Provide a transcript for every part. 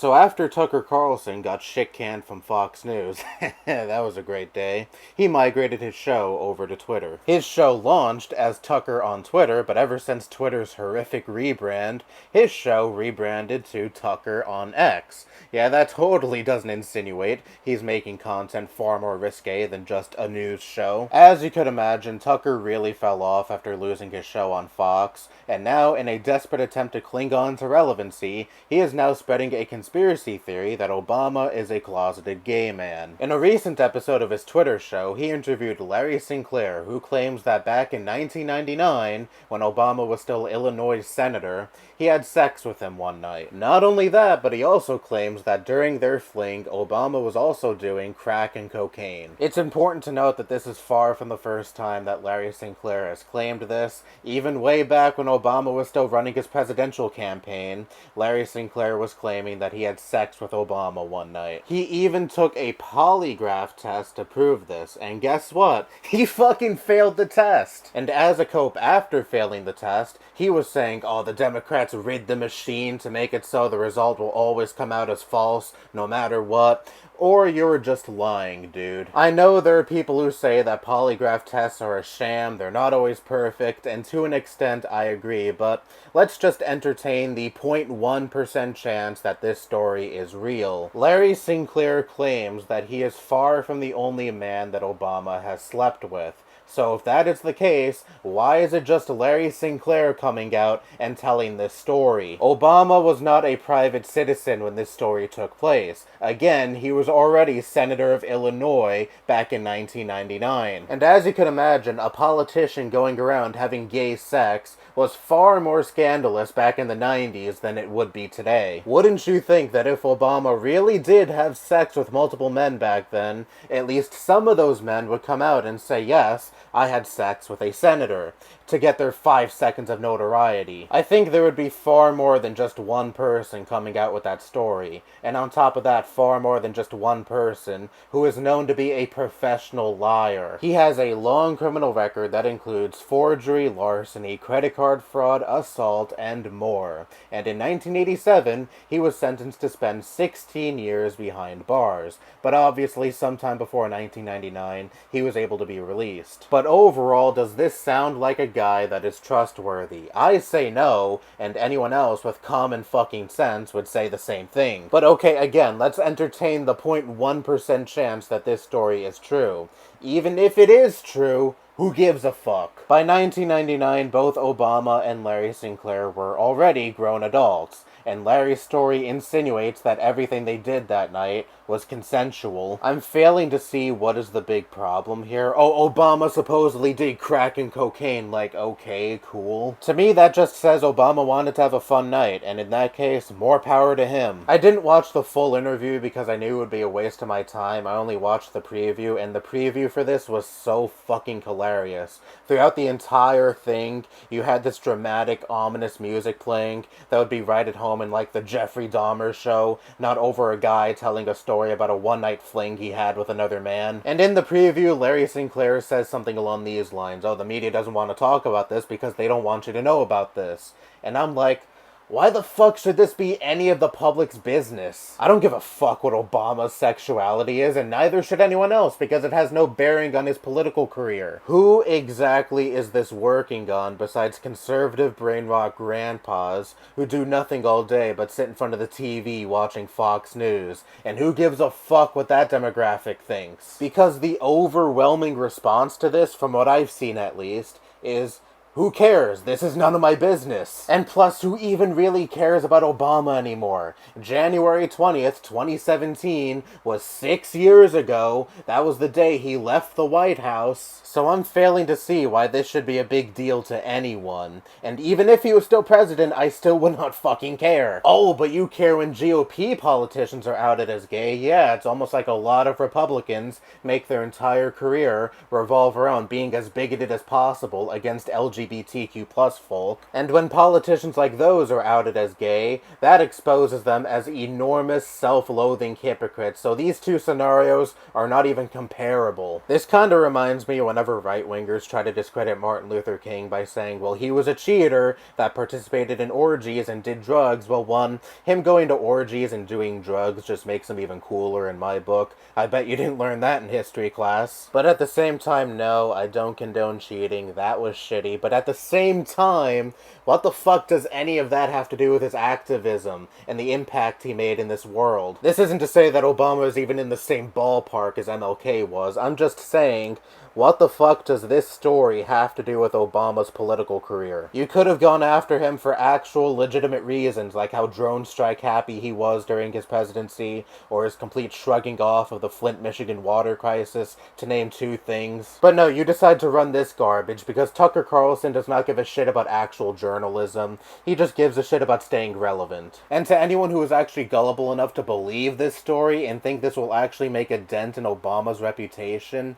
So after Tucker Carlson got shit canned from Fox News, that was a great day, he migrated his show over to Twitter. His show launched as Tucker on Twitter, but ever since Twitter's horrific rebrand, his show rebranded to Tucker on X. Yeah, that totally doesn't insinuate he's making content far more risque than just a news show. As you could imagine, Tucker really fell off after losing his show on Fox, and now, in a desperate attempt to cling on to relevancy, he is now spreading a conspiracy theory that Obama is a closeted gay man. In a recent episode of his Twitter show, he interviewed Larry Sinclair, who claims that back in 1999, when Obama was still Illinois' senator, he had sex with him one night. Not only that, but he also claims that during their fling, Obama was also doing crack and cocaine. It's important to note that this is far from the first time that Larry Sinclair has claimed this. Even way back when Obama was still running his presidential campaign, Larry Sinclair was claiming that he had sex with Obama one night. He even took a polygraph test to prove this, and guess what? He fucking failed the test! And as a cope after failing the test, he was saying, oh, the Democrats rigged the machine to make it so the result will always come out as false, no matter what. Or you were just lying, dude. I know there are people who say that polygraph tests are a sham, they're not always perfect, and to an extent I agree, but let's just entertain the 0.1% chance that this story is real. Larry Sinclair claims that he is far from the only man that Obama has slept with. So if that is the case, why is it just Larry Sinclair coming out and telling this story? Obama was not a private citizen when this story took place. Again, he was already Senator of Illinois back in 1999. And as you can imagine, a politician going around having gay sex was far more scandalous back in the 90s than it would be today. Wouldn't you think that if Obama really did have sex with multiple men back then, at least some of those men would come out and say, yes, I had sex with a senator, to get their 5 seconds of notoriety. I think there would be far more than just one person coming out with that story, and on top of that, far more than just one person who is known to be a professional liar. He has a long criminal record that includes forgery, larceny, credit card fraud, assault, and more. And in 1987, he was sentenced to spend 16 years behind bars, but obviously sometime before 1999, he was able to be released. But overall, does this sound like a guy that is trustworthy? I say no, and anyone else with common fucking sense would say the same thing. But okay, again, let's entertain the 0.1% chance that this story is true. Even if it is true, who gives a fuck? By 1999, both Obama and Larry Sinclair were already grown adults, and Larry's story insinuates that everything they did that night was consensual. I'm failing to see what is the big problem here. Oh, Obama supposedly did crack and cocaine. Like, okay, cool. To me, that just says Obama wanted to have a fun night, and in that case, more power to him. I didn't watch the full interview because I knew it would be a waste of my time. I only watched the preview, and the preview for this was so fucking hilarious. Throughout the entire thing, you had this dramatic, ominous music playing that would be right at home in like the Jeffrey Dahmer show, not over a guy telling a story about a one-night fling he had with another man. And in the preview, Larry Sinclair says something along these lines, oh, the media doesn't want to talk about this because they don't want you to know about this. And I'm like, why the fuck should this be any of the public's business? I don't give a fuck what Obama's sexuality is, and neither should anyone else, because it has no bearing on his political career. Who exactly is this working on besides conservative brain rot grandpas who do nothing all day but sit in front of the TV watching Fox News? And who gives a fuck what that demographic thinks? Because the overwhelming response to this, from what I've seen at least, is, who cares? This is none of my business. And plus, who even really cares about Obama anymore? January 20th, 2017 was 6 years ago. That was the day he left the White House. So I'm failing to see why this should be a big deal to anyone. And even if he was still president, I still would not fucking care. Oh, but you care when GOP politicians are outed as gay? Yeah, it's almost like a lot of Republicans make their entire career revolve around being as bigoted as possible against LGBT LGBTQ plus folk. And when politicians like those are outed as gay, that exposes them as enormous self-loathing hypocrites. So these two scenarios are not even comparable. This kinda reminds me whenever right-wingers try to discredit Martin Luther King by saying, well, he was a cheater that participated in orgies and did drugs. Well, one, him going to orgies and doing drugs just makes him even cooler in my book. I bet you didn't learn that in history class. But at the same time, no, I don't condone cheating. That was shitty. But at the same time, what the fuck does any of that have to do with his activism and the impact he made in this world? This isn't to say that Obama is even in the same ballpark as MLK was. I'm just saying, what the fuck does this story have to do with Obama's political career? You could have gone after him for actual legitimate reasons, like how drone strike happy he was during his presidency, or his complete shrugging off of the Flint, Michigan water crisis, to name two things. But no, you decide to run this garbage because Tucker Carlson does not give a shit about actual journalism. He just gives a shit about staying relevant. And to anyone who is actually gullible enough to believe this story and think this will actually make a dent in Obama's reputation,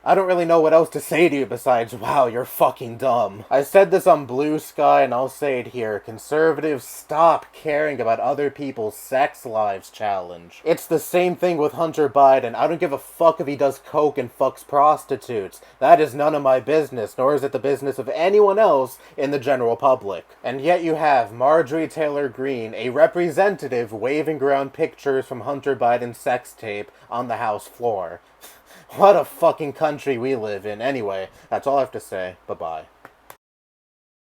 I don't really know what else to say to you besides, wow, you're fucking dumb. I said this on Bluesky and I'll say it here. Conservatives, stop caring about other people's sex lives challenge. It's the same thing with Hunter Biden. I don't give a fuck if he does coke and fucks prostitutes. That is none of my business, nor is it the business of anyone else in the general public. And yet you have Marjorie Taylor Greene, a representative, waving around pictures from Hunter Biden's sex tape on the House floor. What a fucking country we live in. Anyway, that's all I have to say. Bye-bye.